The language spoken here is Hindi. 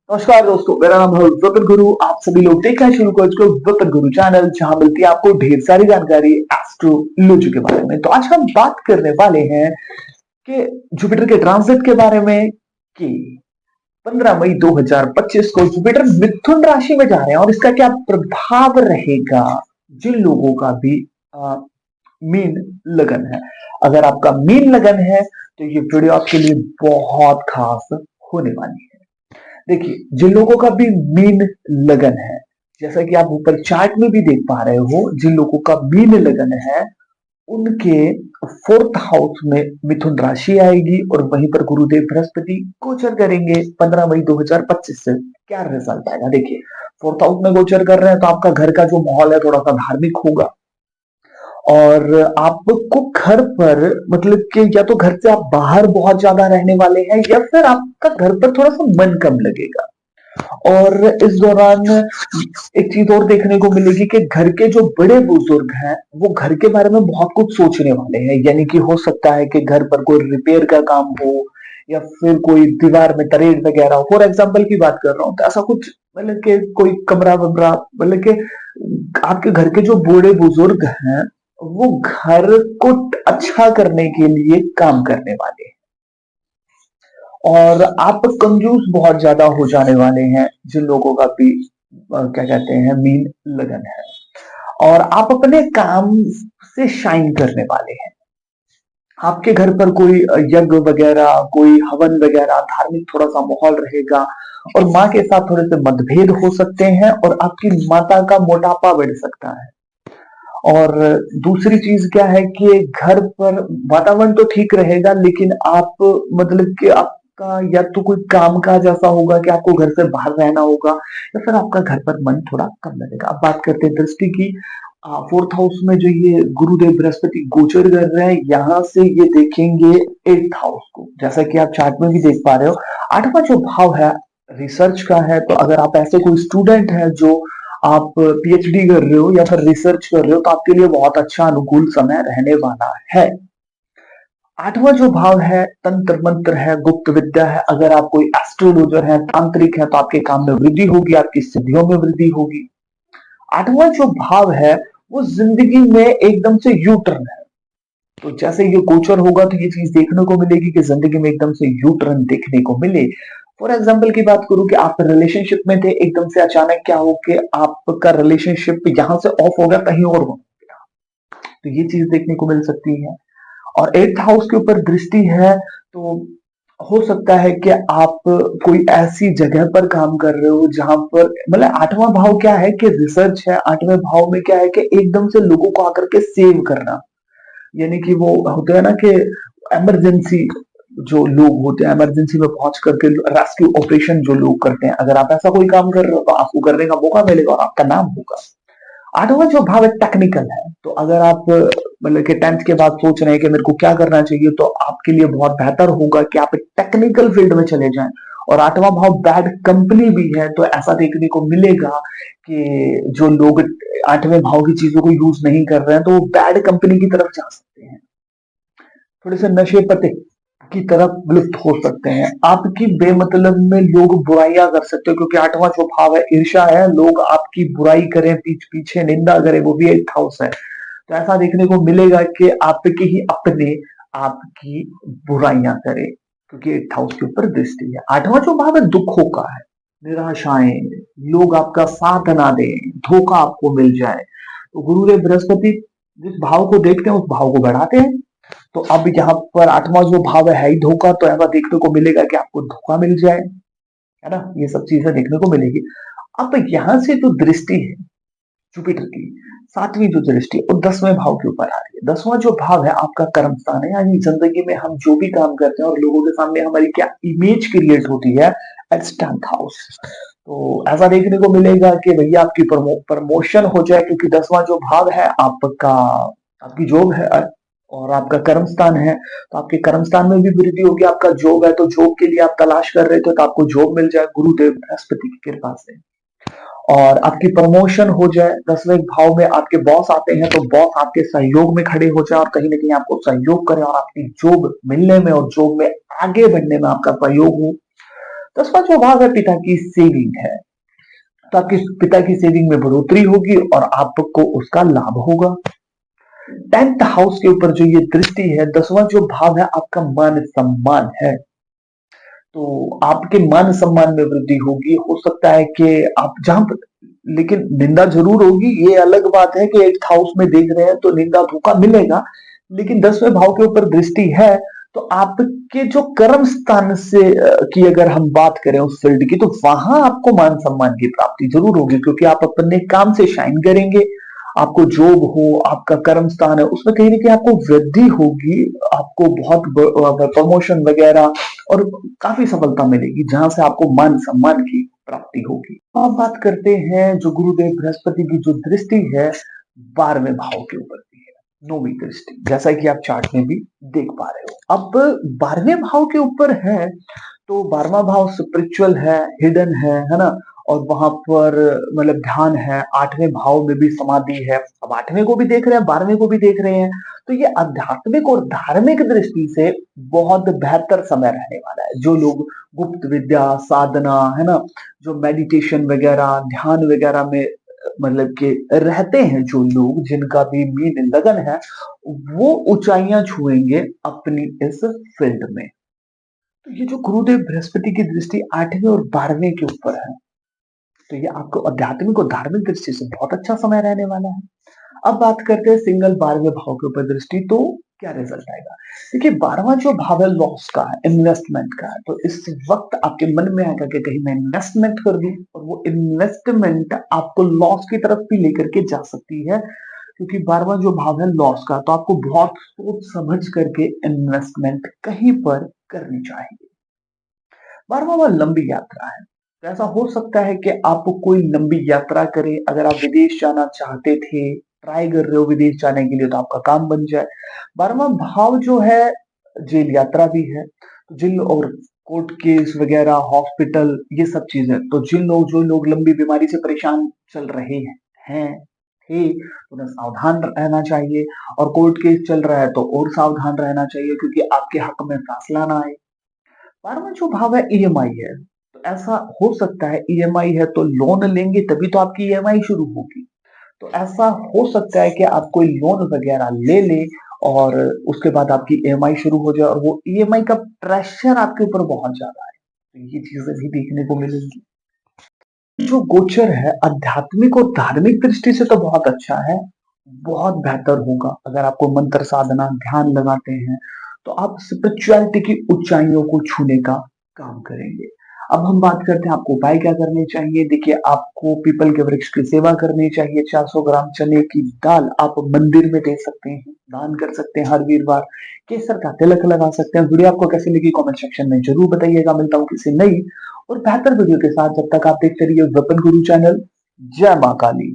नमस्कार दोस्तों, मेरा नाम है विपिन गुरु। आप सभी लोग देख रहे हैं शुरू कर चुके विपिन गुरु चैनल, जहां मिलती है आपको ढेर सारी जानकारी एस्ट्रोलॉजी के बारे में। तो आज हम बात करने वाले हैं कि जुपिटर के ट्रांजिट के बारे में कि 15 मई 2025 को जुपिटर मिथुन राशि में जा रहे हैं और इसका क्या प्रभाव रहेगा जिन लोगों का भी मीन लगन है। अगर आपका मीन लगन है तो ये वीडियो आपके लिए बहुत खास होने वाली है। देखिए, जिन लोगों का भी मीन लगन है, जैसा कि आप ऊपर चार्ट में भी देख पा रहे हो, जिन लोगों का मीन लगन है उनके फोर्थ हाउस में मिथुन राशि आएगी और वहीं पर गुरुदेव बृहस्पति गोचर करेंगे 15 मई 2025 से। क्या रिजल्ट आएगा? देखिए, फोर्थ हाउस में गोचर कर रहे हैं तो आपका घर का जो माहौल है थोड़ा सा धार्मिक होगा और आपको घर पर मतलब कि या तो घर से आप बाहर बहुत ज्यादा रहने वाले हैं या फिर आपका घर पर थोड़ा सा मन कम लगेगा। और इस दौरान एक चीज और देखने को मिलेगी कि घर के जो बड़े बुजुर्ग हैं वो घर के बारे में बहुत कुछ सोचने वाले हैं। यानी कि हो सकता है कि घर पर कोई रिपेयर का काम हो या फिर कोई दीवार में तरेड़ वगैरह हो। फॉर एग्जाम्पल की बात कर रहा हूँ तो ऐसा कुछ मतलब कि कोई कमरा वमरा मतलब कि आपके घर के जो बूढ़े बुजुर्ग हैं वो घर को अच्छा करने के लिए काम करने वाले हैं और आप कंजूस बहुत ज्यादा हो जाने वाले हैं जिन लोगों का भी क्या कहते हैं मीन लगन है। और आप अपने काम से शाइन करने वाले हैं। आपके घर पर कोई यज्ञ वगैरह, कोई हवन वगैरह, धार्मिक थोड़ा सा माहौल रहेगा और माँ के साथ थोड़े से मतभेद हो सकते हैं और आपकी माता का मोटापा बढ़ सकता है। और दूसरी चीज क्या है कि घर पर वातावरण तो ठीक रहेगा लेकिन आप मतलब कि आपका या तो कोई काम काज ऐसा होगा कि आपको घर से बाहर रहना होगा या फिर आपका घर पर मन थोड़ा कम लगेगा। अब बात करते हैं दृष्टि की। फोर्थ हाउस में जो ये गुरुदेव बृहस्पति गोचर कर रहे हैं, यहाँ से ये देखेंगे एट्थ हाउस को। जैसा कि आप चार्ट में भी देख पा रहे हो, आठवां जो भाव है रिसर्च का है। तो अगर आप ऐसे कोई स्टूडेंट है जो आप पीएचडी कर रहे हो या फिर रिसर्च कर रहे हो तो आपके लिए बहुत अच्छा अनुकूल समय रहने वाला है। आठवां जो भाव है तंत्र मंत्र है, गुप्त विद्या है। अगर आप कोई एस्ट्रोलॉजर है, तांत्रिक है तो आपके काम में वृद्धि होगी, आपकी सिद्धियों में वृद्धि होगी। आठवां जो भाव है वो जिंदगी में एकदम से यू टर्न है। तो जैसे ये गोचर होगा तो ये चीज देखने को मिलेगी कि जिंदगी में एकदम से यू टर्न देखने को मिले। फॉर एग्जाम्पल की बात करूं कि आप रिलेशनशिप में थे, एकदम से अचानक क्या हो कि आपका रिलेशनशिप यहां से ऑफ हो गया, कहीं और हो गया। तो ये चीज देखने को मिल सकती है। और एट्थ हाउस के ऊपर दृष्टि है तो हो सकता है कि आप कोई ऐसी जगह पर काम कर रहे हो जहां पर मतलब आठवां भाव क्या है कि रिसर्च है। आठवें भाव में क्या है कि एकदम से लोगों को आकर के सेव करना। यानी कि वो होता है ना कि इमरजेंसी जो लोग होते हैं, इमरजेंसी में पहुंच करके रेस्क्यू ऑपरेशन जो लोग करते हैं, अगर आप ऐसा कोई काम कर रहे हो तो आपको करने का मौका मिलेगा और आपका नाम होगा। आठवां जो भाव है टेक्निकल है। तो अगर आप मतलब कि 10th के बाद सोच रहे हैं कि मेरे को क्या करना चाहिए तो आपके लिए बहुत बेहतर होगा कि आप टेक्निकल फील्ड में चले जाएं। और आठवां भाव बैड कंपनी भी है तो ऐसा देखने को मिलेगा कि जो लोग आठवें भाव की चीजों को यूज नहीं कर रहे हैं तो वो बैड कंपनी की तरफ जा सकते हैं, थोड़े से नशे पते की तरफ लिप्त हो सकते हैं। आपकी बेमतलब में लोग बुराइयां कर सकते हो क्योंकि आठवां जो भाव है ईर्ष्या है। लोग आपकी बुराई करें, पीछे निंदा करें, वो भी एट्थ हाउस है। तो ऐसा देखने को मिलेगा कि आपके ही अपने आपकी बुराइयां करें क्योंकि एट्थ हाउस के ऊपर दृष्टि है। आठवां जो भाव है दुखों का है, निराशाएं, लोग आपका साथ ना दें, धोखा आपको मिल जाए। तो गुरुदेव बृहस्पति जिस भाव को देखते हैं उस भाव को बढ़ाते हैं। तो अब यहाँ पर आठवां जो भाव है ही धोखा, तो ऐसा देखने को मिलेगा कि आपको धोखा मिल जाए, है ना। ये सब चीजें देखने को मिलेगी। अब यहां से जो दृष्टि है जुपिटर की, सातवीं जो दृष्टि है वो 10वें भाव के ऊपर आ रही है। 10वां जो भाव है आपका कर्म स्थान है, यानी जिंदगी में हम जो भी काम करते हैं और लोगों के सामने हमारी क्या इमेज क्रिएट होती है, एट्स 10th हाउस। तो ऐसा देखने को मिलेगा कि भैया आपकी प्रमोशन हो जाए क्योंकि 10वां जो भाव है आपका आपकी जॉब है और आपका कर्म स्थान है। तो आपके कर्म स्थान में भी वृद्धि होगी। आपका जॉब है तो जॉब के लिए आप तलाश कर रहे थे तो आपको जॉब मिल जाए गुरुदेव बृहस्पति की कृपा से। और आपकी प्रमोशन हो जाए। 10वें भाव में आपके बॉस आते हैं तो बॉस आपके सहयोग में खड़े हो जाए और कहीं ना कहीं आपको सहयोग करें और आपकी जॉब मिलने में और जॉब में आगे बढ़ने में आपका सहयोग हो। 10वां जो भाव है पिता की सेविंग है, तो आपके पिता की सेविंग में बढ़ोतरी होगी और आपको उसका लाभ होगा। 10th हाउस के ऊपर जो ये दृष्टि है, 10वां जो भाव है आपका मान सम्मान है, तो आपके मान सम्मान में वृद्धि होगी। हो सकता है कि आप जहां पर, लेकिन निंदा जरूर होगी, ये अलग बात है कि 8th हाउस में देख रहे हैं तो निंदा धोखा मिलेगा, लेकिन 10वें भाव के ऊपर दृष्टि है, तो आपके जो कर्म स्थान से की अगर हम बात करें उस फील्ड की, तो वहां आपको मान सम्मान की प्राप्ति जरूर होगी, क्योंकि आप अपने काम से शाइन करेंगे। आपको जॉब हो, आपका कर्म स्थान है, उसमें कहीं ना कहीं आपको वृद्धि होगी, आपको बहुत प्रमोशन वगैरह और काफी सफलता मिलेगी, जहां से आपको मान सम्मान की प्राप्ति होगी। अब बात करते हैं जो गुरुदेव बृहस्पति की जो दृष्टि है 12वें भाव के ऊपर की है, 9वीं दृष्टि, जैसा कि आप चार्ट में भी देख पा रहे हो। अब 12वें भाव के ऊपर है, तो 12वां भाव स्पिरिचुअल है, हिडन है ना, और वहां पर मतलब ध्यान है। 8वें भाव में भी समाधि है। अब 8वें को भी देख रहे हैं, 12वें को भी देख रहे हैं, तो ये आध्यात्मिक और धार्मिक दृष्टि से बहुत बेहतर समय रहने वाला है। जो लोग गुप्त विद्या साधना है ना, जो मेडिटेशन वगैरह ध्यान वगैरह में मतलब कि रहते हैं, जो लोग जिनका भी मीन लगन है, वो ऊंचाइयां छुएंगे अपनी इस फील्ड में। तो ये जो गुरुदेव बृहस्पति की दृष्टि 8वें और 12वें के ऊपर है, तो ये आपको आध्यात्मिक और धार्मिक दृष्टि से बहुत अच्छा समय रहने वाला है। अब बात करते हैं सिंगल 12वें भाव के ऊपर दृष्टि, तो क्या रिजल्ट आएगा। देखिए 12वां जो भाव है लॉस का है, इन्वेस्टमेंट का है, तो इस वक्त आपके मन में आएगा कि कहीं मैं इन्वेस्टमेंट कर दूं, और वो इन्वेस्टमेंट आपको लॉस की तरफ भी लेकर के जा सकती है, क्योंकि 12वां जो भाव है लॉस का, तो आपको बहुत सोच समझ करके इन्वेस्टमेंट कहीं पर करनी चाहिए। 12वां भाव लंबी यात्रा है, तो ऐसा हो सकता है कि आप कोई लंबी यात्रा करें। अगर आप विदेश जाना चाहते थे, ट्राई कर रहे हो विदेश जाने के लिए, तो आपका काम बन जाए। 12वां भाव जो है जेल यात्रा भी है, तो जिन और कोर्ट केस वगैरह हॉस्पिटल ये सब चीजें, तो जो लोग लंबी बीमारी से परेशान चल रहे हैं थे, उन्हें सावधान रहना चाहिए, और कोर्ट केस चल रहा है तो और सावधान रहना चाहिए, क्योंकि आपके हक में फैसला ना आए। 12वां जो भाव है ईएमआई है, तो ऐसा हो सकता है ईएमआई है तो लोन लेंगे तभी तो आपकी ईएमआई शुरू होगी। तो ऐसा हो सकता है कि आप कोई लोन वगैरह ले ले और उसके बाद आपकी ईएमआई शुरू हो जाए, और वो ईएमआई का प्रेशर आपके ऊपर बहुत ज्यादा है, तो ये चीजें भी देखने को मिलेंगी। जो गोचर है आध्यात्मिक और धार्मिक दृष्टि से तो बहुत अच्छा है, बहुत बेहतर होगा। अगर आपको मंत्र साधना ध्यान लगाते हैं, तो आप स्पिरिचुअलिटी की ऊंचाइयों को छूने का काम करेंगे। अब हम बात करते हैं आपको उपाय क्या करने चाहिए। देखिए आपको पीपल के वृक्ष की सेवा करनी चाहिए। 400 ग्राम चने की दाल आप मंदिर में दे सकते हैं, दान कर सकते हैं हर वीरवार। केसर का तिलक लगा सकते हैं। वीडियो आपको कैसी लगी कमेंट सेक्शन में जरूर बताइएगा। मिलता हूँ किसी नई और बेहतर वीडियो के साथ। जब तक आप देखते रहिए वेपन गुरु चैनल। जय मां काली।